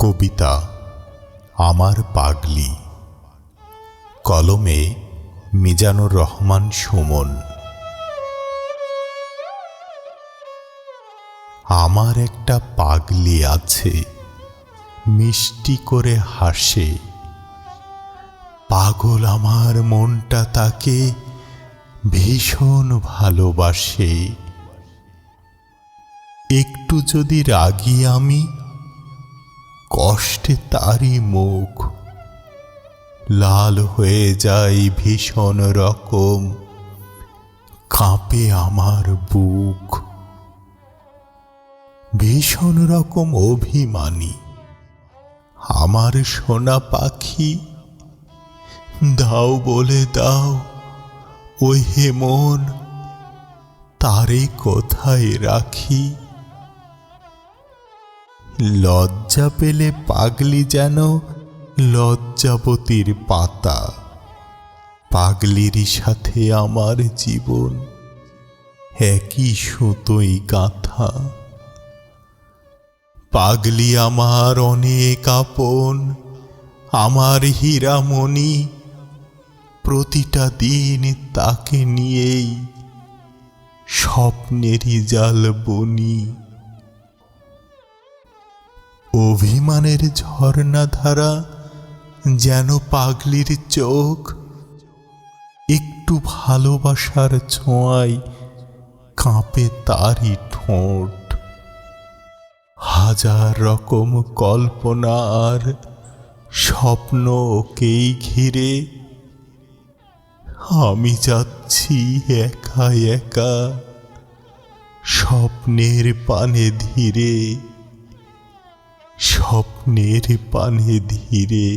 কবিতা আমার পাগলি, কলমে মিজানুর রহমান সুমন। আমার একটা পাগলি আছে, মিষ্টি করে হাসে। পাগল আমার মনটা তাকে ভীষণ ভালোবাসে। একটু যদি রাগি আমি, কষ্টে তারই মুখ লাল হয়ে যায় ভীষণ রকম, কাঁপে আমার বুক। ভীষণ রকম অভিমানী আমার সোনা পাখি, দাও বলে দাও ওই হে মন, তারে কোথায় রাখি। লজ্জা পেলে পাগলি যেন লজ্জাবতীর পাতা, পাগলিরই সাথে আমার জীবন একই সুতোই গাঁথা। পাগলি আমার অনেক আপন, আমার হীরামণি, প্রতিটা দিন তাকে নিয়েই স্বপ্নেরই জাল বুনি। অভিমানের ঝর্ণাধারা যেন পাগলির চোখ, একটু ভালোবাসার ছোঁয়ায় কাঁপে তারই ঠোঁট। হাজার রকম কল্পনা আর স্বপ্ন ওকেই ঘিরে, আমি যাচ্ছি একা একা স্বপ্নের পানে ধীরে, স্বপ্নের পানে ধীরে।